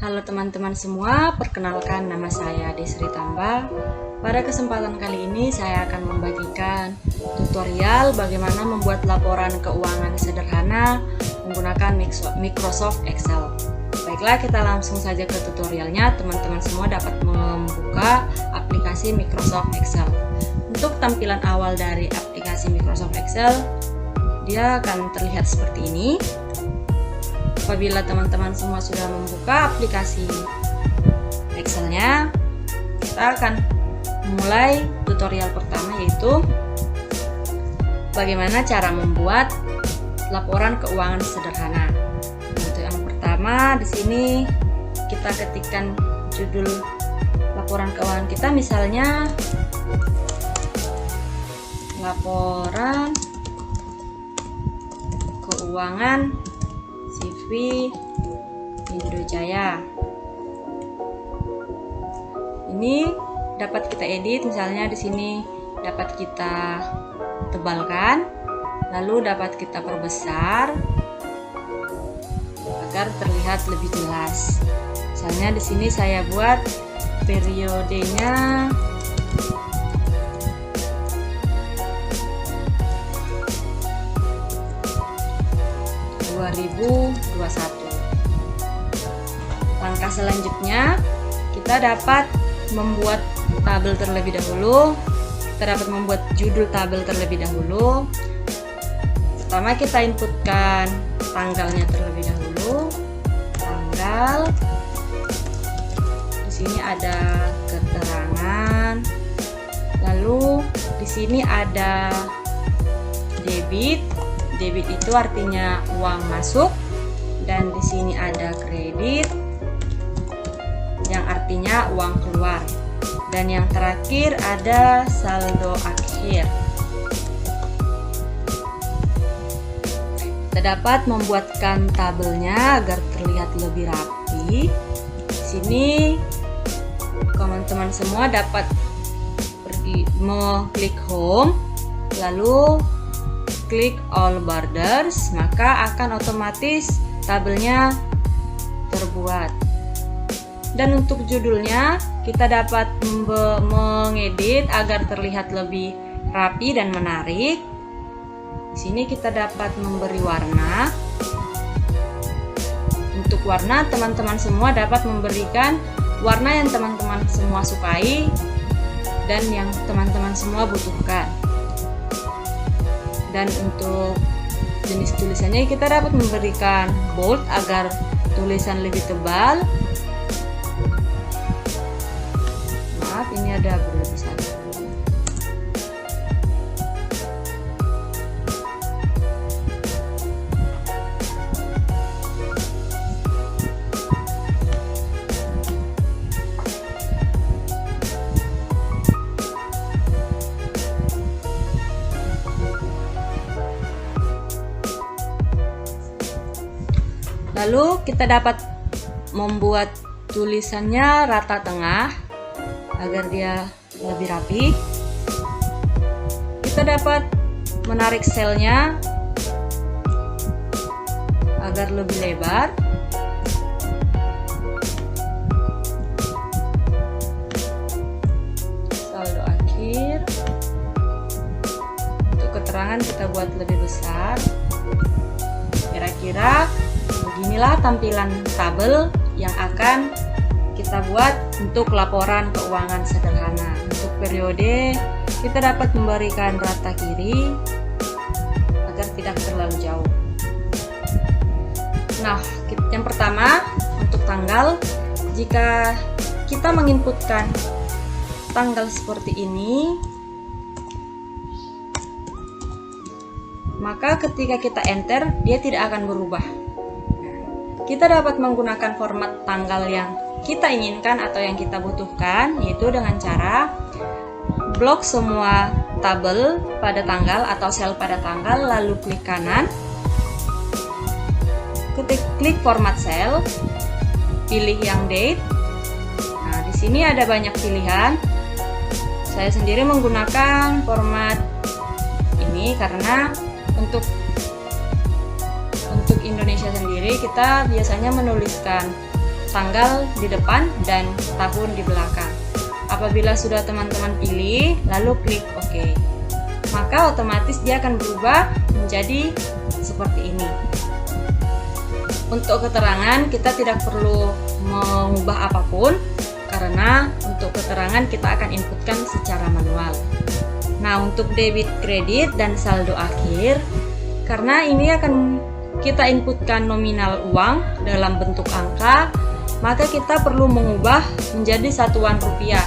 Halo teman-teman semua, perkenalkan nama saya Desri Tambal. Pada kesempatan kali ini saya akan membagikan tutorial bagaimana membuat laporan keuangan sederhana menggunakan Microsoft Excel. Baiklah, kita langsung saja ke tutorialnya. Teman-teman semua dapat membuka aplikasi Microsoft Excel. Untuk tampilan awal dari aplikasi Microsoft Excel, dia akan terlihat seperti ini. Apabila teman-teman semua sudah membuka aplikasi Excel-nya, kita akan mulai tutorial pertama, yaitu bagaimana cara membuat laporan keuangan sederhana. Untuk yang pertama, di sini kita ketikkan judul laporan keuangan kita, misalnya laporan keuangan CV Indojaya. Ini dapat kita edit, misalnya di sini dapat kita tebalkan, lalu dapat kita perbesar agar terlihat lebih jelas. Misalnya di sini saya buat periodenya 2021. Langkah selanjutnya, kita dapat membuat tabel terlebih dahulu. Kita dapat membuat judul tabel terlebih dahulu. Pertama, kita inputkan tanggalnya terlebih dahulu. Tanggal. Di sini ada keterangan. Lalu di sini ada debit. Debit itu artinya uang masuk, dan di sini ada kredit yang artinya uang keluar, dan yang terakhir ada saldo akhir. Kita dapat membuatkan tabelnya agar terlihat lebih rapi. Di sini teman-teman semua dapat pergi mengklik home, lalu klik all borders, maka akan otomatis tabelnya terbuat. Dan untuk judulnya kita dapat mengedit agar terlihat lebih rapi dan menarik. Di sini kita dapat memberi warna. Untuk warna, teman-teman semua dapat memberikan warna yang teman-teman semua sukai dan yang teman-teman semua butuhkan. Dan untuk jenis tulisannya kita dapat memberikan bold agar tulisan lebih tebal. Maaf, ini ada berlebih satu. Lalu kita dapat membuat tulisannya rata tengah agar dia lebih rapi. Kita dapat menarik selnya agar lebih lebar. Saldo akhir. Untuk keterangan kita buat lebih besar. Kira-kira beginilah tampilan tabel yang akan kita buat untuk laporan keuangan sederhana. Untuk periode, kita dapat memberikan rata kiri agar tidak terlalu jauh. Nah, yang pertama untuk tanggal, jika kita menginputkan tanggal seperti ini, maka ketika kita enter, dia tidak akan berubah. Kita dapat menggunakan format tanggal yang kita inginkan atau yang kita butuhkan, yaitu dengan cara blok semua tabel pada tanggal atau sel pada tanggal, lalu klik kanan, klik format sel, pilih yang date. Nah, di sini ada banyak pilihan. Saya sendiri menggunakan format ini karena untuk Indonesia sendiri kita biasanya menuliskan tanggal di depan dan tahun di belakang. Apabila sudah teman-teman pilih, lalu klik OK, maka otomatis dia akan berubah menjadi seperti ini. Untuk keterangan kita tidak perlu mengubah apapun, karena untuk keterangan kita akan inputkan secara manual. Nah, untuk debit, kredit, dan saldo akhir, karena ini akan kita inputkan nominal uang dalam bentuk angka, maka kita perlu mengubah menjadi satuan rupiah.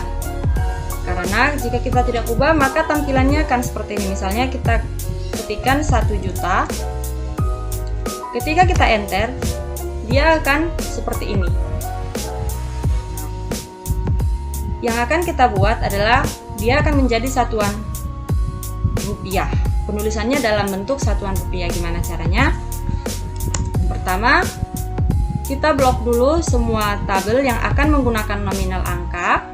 Karena jika kita tidak ubah, maka tampilannya akan seperti ini. Misalnya kita ketikkan 1 juta, ketika kita enter, dia akan seperti ini. Yang akan kita buat adalah dia akan menjadi satuan rupiah. Penulisannya dalam bentuk satuan rupiah. Gimana caranya? Pertama, kita blok dulu semua tabel yang akan menggunakan nominal angka.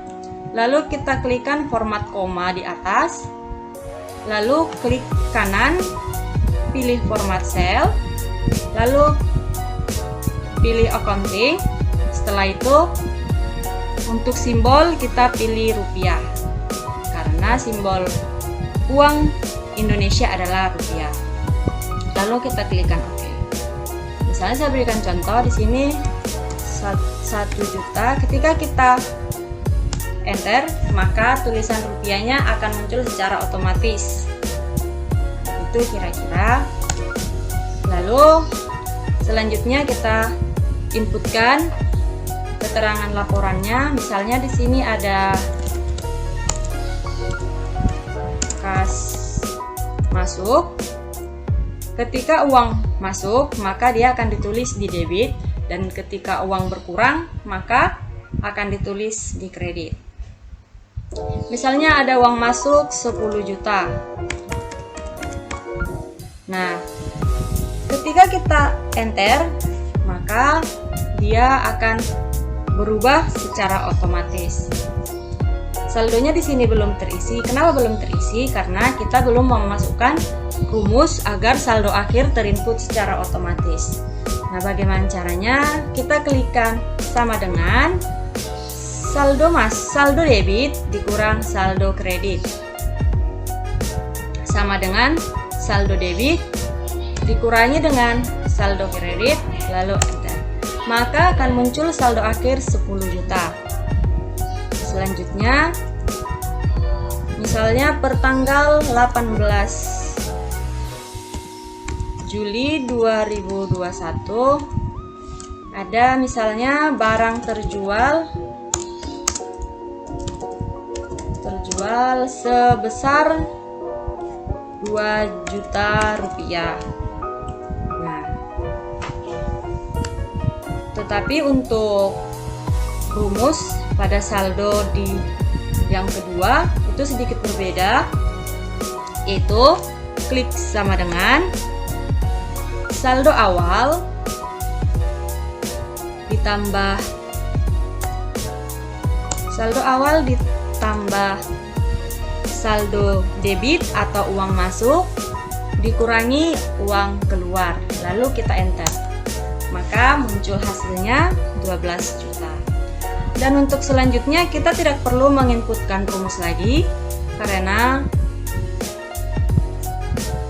Lalu kita klikkan format koma di atas. Lalu klik kanan, pilih format cell. Lalu pilih accounting. Setelah itu untuk simbol kita pilih rupiah, karena simbol uang Indonesia adalah rupiah. Lalu kita klikkan OK. Misalnya saya berikan contoh di sini 1 juta. Ketika kita enter, maka tulisan rupiahnya akan muncul secara otomatis. Itu kira-kira. Lalu selanjutnya kita inputkan keterangan laporannya. Misalnya di sini ada kas masuk. Ketika uang masuk, maka dia akan ditulis di debit, dan ketika uang berkurang, maka akan ditulis di kredit. Misalnya ada uang masuk 10 juta. Nah, ketika kita enter, maka dia akan berubah secara otomatis. Saldonya di sini belum terisi. Kenapa belum terisi? Karena kita belum memasukkan rumus agar saldo akhir terinput secara otomatis. Nah, bagaimana caranya? Kita klikkan sama dengan saldo debit dikurang saldo kredit, sama dengan saldo debit dikurangi dengan saldo kredit, lalu enter. Maka akan muncul saldo akhir 10 juta. Selanjutnya, misalnya per tanggal 18 Juli 2021 ada misalnya barang terjual sebesar 2 juta rupiah. Nah, tetapi untuk rumus pada saldo di yang kedua itu sedikit berbeda, yaitu klik sama dengan saldo awal ditambah saldo debit atau uang masuk dikurangi uang keluar, lalu kita enter, maka muncul hasilnya 12 juta. Dan untuk selanjutnya kita tidak perlu menginputkan rumus lagi, karena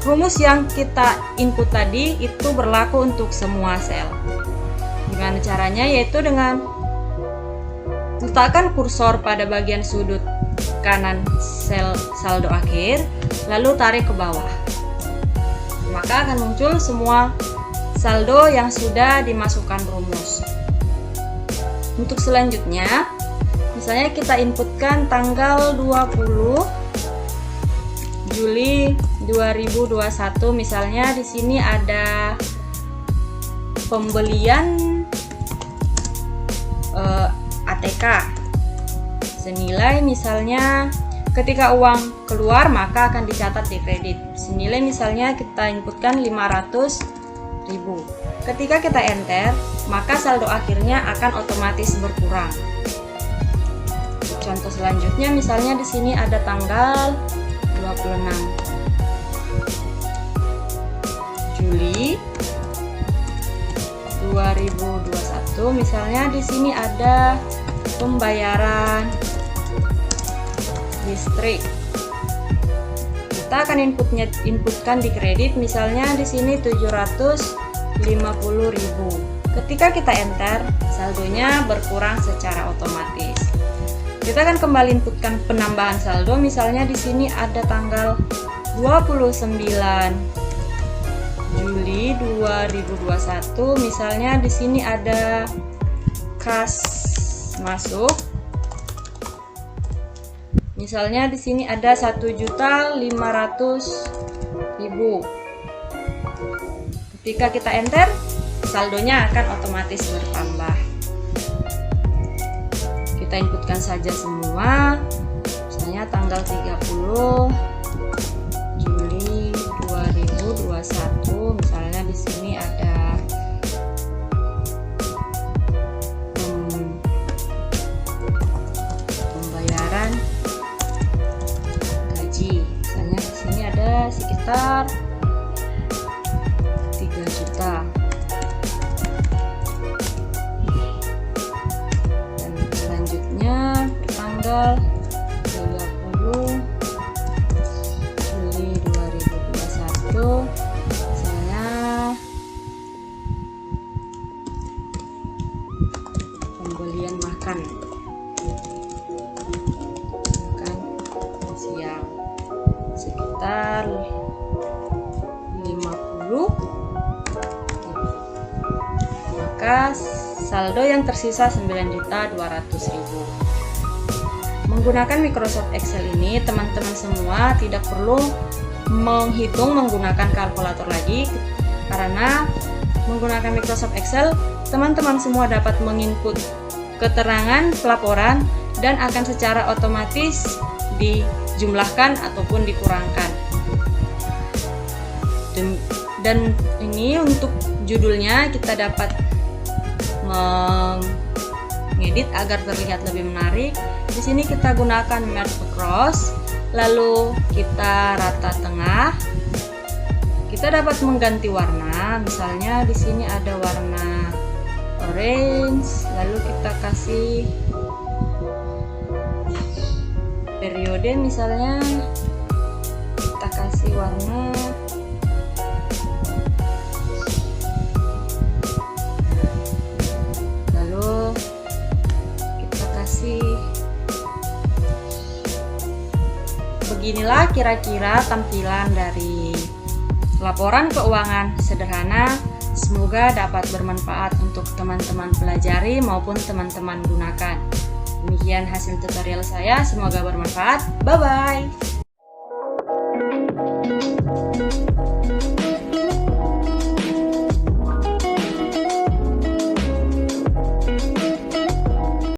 rumus yang kita input tadi itu berlaku untuk semua sel. Gimana caranya? Yaitu dengan letakkan kursor pada bagian sudut kanan sel saldo akhir, lalu tarik ke bawah. Maka akan muncul semua saldo yang sudah dimasukkan rumus. Untuk selanjutnya, misalnya kita inputkan tanggal 20 Juli 2021, misalnya di sini ada pembelian ATK senilai, misalnya ketika uang keluar maka akan dicatat di kredit. Senilai misalnya kita inputkan 500.000. Ketika kita enter, maka saldo akhirnya akan otomatis berkurang. Contoh selanjutnya, misalnya di sini ada tanggal 26 Juli 2021. Misalnya di sini ada pembayaran listrik. Kita akan inputkan di kredit, misalnya di sini 750.000. Ketika kita enter, saldonya berkurang secara otomatis. Kita akan kembali inputkan penambahan saldo, misalnya di sini ada tanggal 29 Juli 2021, misalnya di sini ada kas masuk. Misalnya di sini ada 1.500.000. Ketika kita enter, saldonya akan otomatis bertambah. Kita inputkan saja semua. Misalnya tanggal 30 Juli 2021, misalnya di sini ada pembayaran gaji. Misalnya di sini ada sekitar 3 juta. Dan selanjutnya tanggal 30 Juli 2021, misalnya pembelian makan siang sekitar 50. Maka saldo yang tersisa 9.200.000. Menggunakan Microsoft Excel ini, teman-teman semua tidak perlu menghitung menggunakan kalkulator lagi, karena menggunakan Microsoft Excel, teman-teman semua dapat menginput keterangan pelaporan dan akan secara otomatis dijumlahkan ataupun dikurangkan. Dan ini untuk judulnya kita dapat mengedit agar terlihat lebih menarik. Di sini kita gunakan merge across, lalu kita rata tengah. Kita dapat mengganti warna, misalnya di sini ada warna orange, lalu kita kasih periode, misalnya kita kasih warna beginilah kira-kira tampilan dari laporan keuangan sederhana. Semoga dapat bermanfaat untuk teman-teman pelajari maupun teman-teman gunakan. Demikian hasil tutorial saya, semoga bermanfaat. Bye-bye.